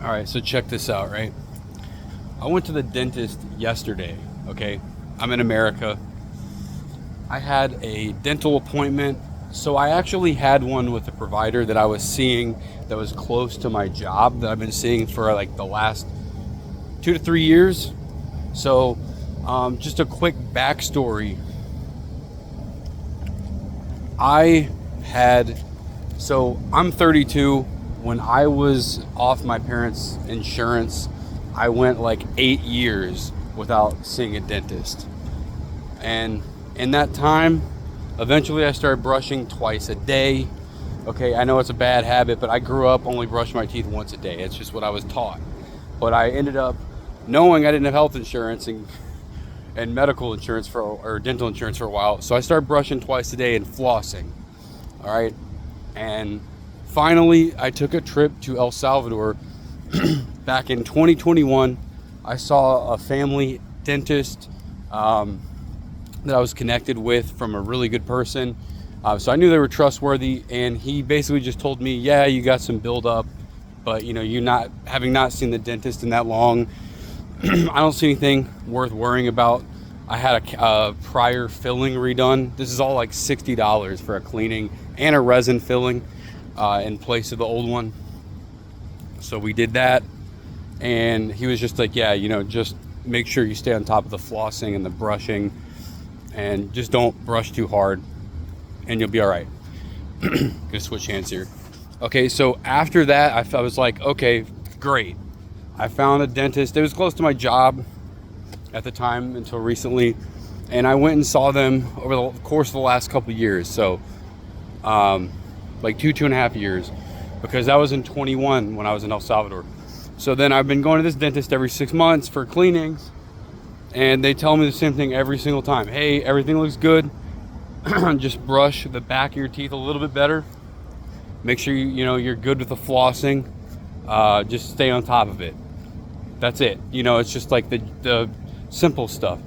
All right, so check this out, right? I went to the dentist yesterday, okay? I'm in America. I had a dental appointment. So I actually had one with a provider that I was seeing that was close to my job that I've been seeing for like the last 2 to 3 years. So, just a quick backstory. I had, so I'm 32. When I was off my parents' insurance, I went like 8 years without seeing a dentist. And in that time, eventually I started brushing twice a day. Okay, I know it's a bad habit, but I grew up only brushing my teeth once a day. It's just what I was taught. But I ended up knowing I didn't have health insurance and medical insurance or dental insurance for a while. So I started brushing twice a day and flossing. All right. And finally, I took a trip to El Salvador back in 2021. I saw a family dentist that I was connected with from a really good person. So I knew they were trustworthy, and he basically just told me, yeah, you got some buildup, but you having not seen the dentist in that long, I don't see anything worth worrying about. I had a prior filling redone. This is all like $60 for a cleaning and a resin filling in place of the old one. So we did that, and he was just like, yeah, just make sure you stay on top of the flossing and the brushing, and just don't brush too hard, and you'll be all right. Gonna switch hands here. Okay, so after that, I was like, okay, great. I found a dentist. It was close to my job at the time until recently, and I went and saw them over the course of the last couple of years. So, like 2.5 years, because that was in 21 when I was in El Salvador. So then I've been going to this dentist every 6 months for cleanings, and they tell me the same thing every single time. Hey, everything looks good. Just brush the back of your teeth a little bit better. Make sure you're good with the flossing. Just stay on top of it. That's it. It's just like the simple stuff.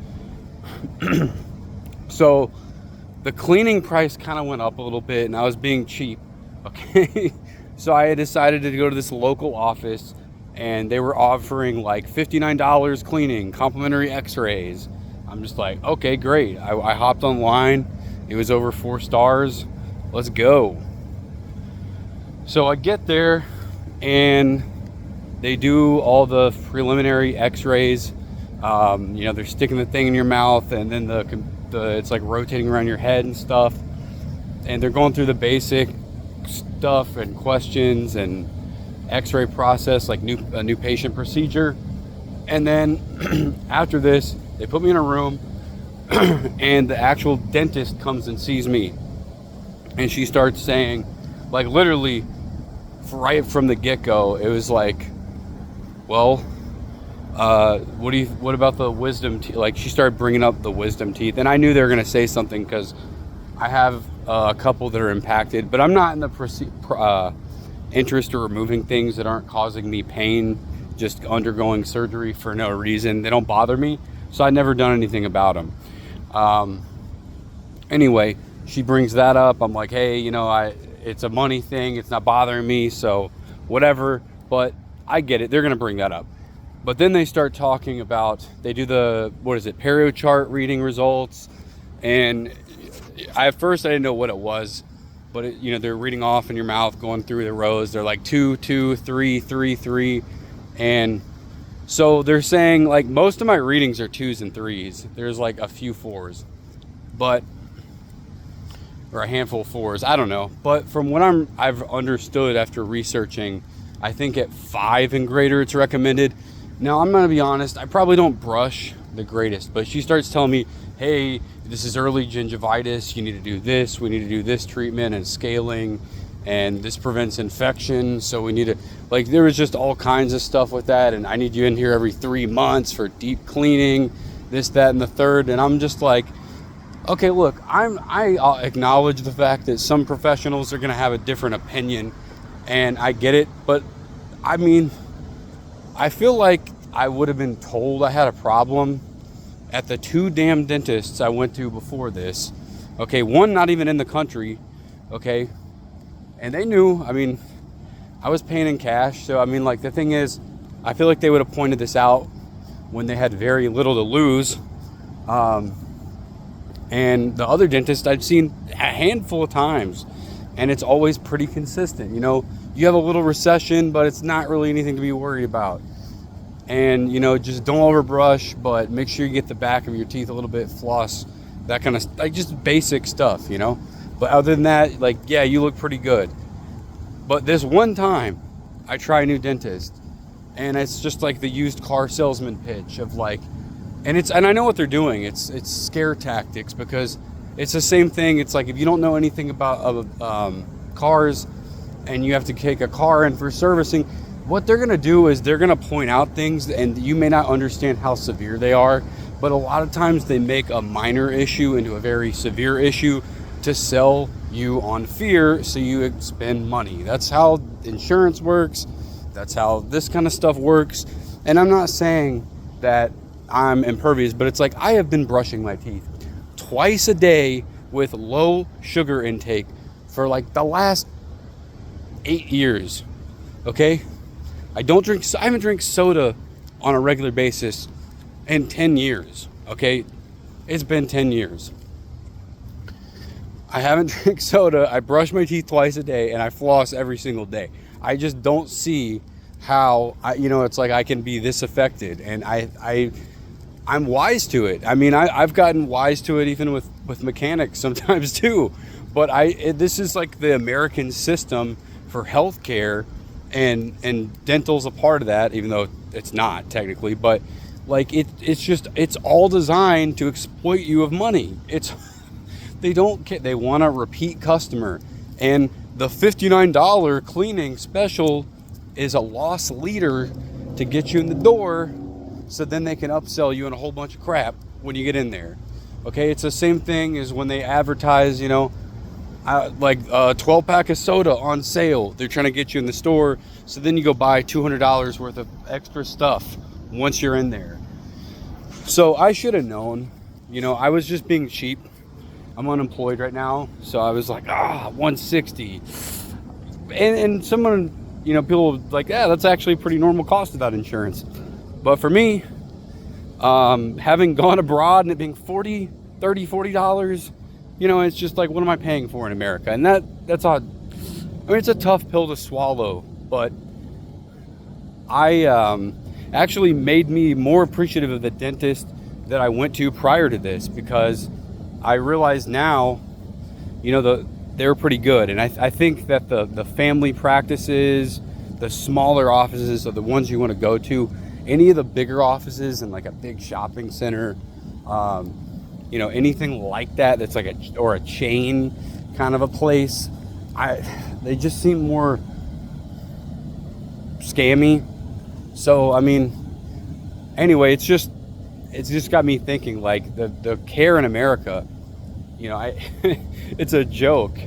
So the cleaning price kind of went up a little bit, and I was being cheap. Okay. So I decided to go to this local office, and they were offering like $59 cleaning, complimentary x-rays. I'm just like, okay, great. I hopped online. It was over 4 stars. Let's go. So I get there, and they do all the preliminary x-rays. They're sticking the thing in your mouth, and then it's like rotating around your head and stuff. And they're going through the basic stuff and questions and x-ray process, like a new patient procedure. And then after this, they put me in a room and the actual dentist comes and sees me, and she starts saying, like, literally right from the get-go, it was like, well, what about the wisdom teeth? Like, she started bringing up the wisdom teeth, and I knew they were going to say something because I have a couple that are impacted, but I'm not in the interest of removing things that aren't causing me pain, just undergoing surgery for no reason. They don't bother me, so I've never done anything about them. Anyway, she brings that up. I'm like, hey, it's a money thing. It's not bothering me, so whatever. But I get it. They're going to bring that up. But then they start talking about, they do the, perio chart reading results. And at first I didn't know what it was, but they're reading off in your mouth, going through the rows. They're like 2, 2, 3, 3, 3. And so they're saying, like, most of my readings are 2s and 3s. There's like a few 4s, or a handful of 4s. I don't know. But from what I've understood after researching, I think at 5 and greater, it's recommended. Now, I'm going to be honest, I probably don't brush the greatest, but she starts telling me, hey, this is early gingivitis. You need to do this. We need to do this treatment and scaling, and this prevents infection. So we need to, like, there was just all kinds of stuff with that. And I need you in here every 3 months for deep cleaning, this, that, and the third. And I'm just like, okay, look, I acknowledge the fact that some professionals are going to have a different opinion, and I get it. But I mean, I feel like I would have been told I had a problem at the 2 damn dentists I went to before this. Okay, one not even in the country. Okay, and they knew. I mean, I was paying in cash. So I mean, like, the thing is, I feel like they would have pointed this out when they had very little to lose. And the other dentist I'd seen a handful of times, and it's always pretty consistent. You know, you have a little recession, but it's not really anything to be worried about. And, you know, just don't overbrush, but make sure you get the back of your teeth a little bit, floss, that kind of, like, just basic stuff, you know. But other than that, like, yeah, you look pretty good. But this one time, I try a new dentist, and it's just like the used car salesman pitch of like, and I know what they're doing. It's scare tactics, because it's the same thing. It's like, if you don't know anything about cars and you have to take a car in for servicing, what they're going to do is they're going to point out things, and you may not understand how severe they are, but a lot of times they make a minor issue into a very severe issue to sell you on fear, so you spend money. That's how insurance works. That's how this kind of stuff works. And I'm not saying that I'm impervious, but it's like, I have been brushing my teeth twice a day with low sugar intake for like the last 8 years. Okay? I haven't drank soda on a regular basis in 10 years. Okay? It's been 10 years. I haven't drank soda. I brush my teeth twice a day, and I floss every single day. I just don't see how it's like I can be this affected, and I'm wise to it. I mean, I've gotten wise to it even with mechanics sometimes too. But this is like the American system for healthcare, and dental's a part of that, even though it's not technically. But like it's all designed to exploit you of money. They don't care. They want a repeat customer, and the $59 cleaning special is a loss leader to get you in the door, so then they can upsell you in a whole bunch of crap when you get in there. Okay, it's the same thing as when they advertise, like a 12-pack of soda on sale. They're trying to get you in the store, so then you go buy $200 worth of extra stuff once you're in there. So I should have known. I was just being cheap. I'm unemployed right now, so I was like, $160. And someone, people like, yeah, that's actually a pretty normal cost without insurance. But for me, having gone abroad and it being $40, it's just like, what am I paying for in America? And that's odd. I mean, it's a tough pill to swallow, but I actually made me more appreciative of the dentist that I went to prior to this, because I realize now, they're pretty good. And I think that the family practices, the smaller offices are the ones you want to go to. Any of the bigger offices in like a big shopping center, anything like that, that's like a chain kind of a place, they just seem more scammy. So, I mean, anyway, it's just got me thinking, like, the care in America, it's a joke.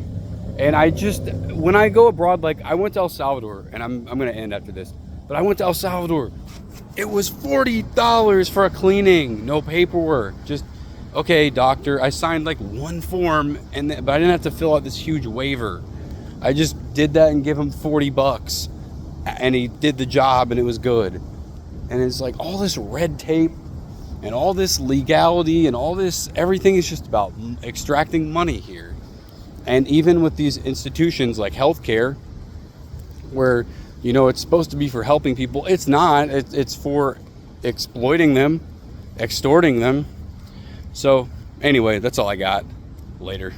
And when I go abroad, like, I went to El Salvador, and I'm going to end after this, but I went to El Salvador. It was $40 for a cleaning, no paperwork. Just, okay, doctor. I signed like one form, but I didn't have to fill out this huge waiver. I just did that and give him $40, and he did the job, and it was good. And it's like all this red tape and all this legality and all this, everything is just about extracting money here. And even with these institutions like healthcare, where it's supposed to be for helping people, it's not. It's for exploiting them, extorting them. So anyway, that's all I got. Later.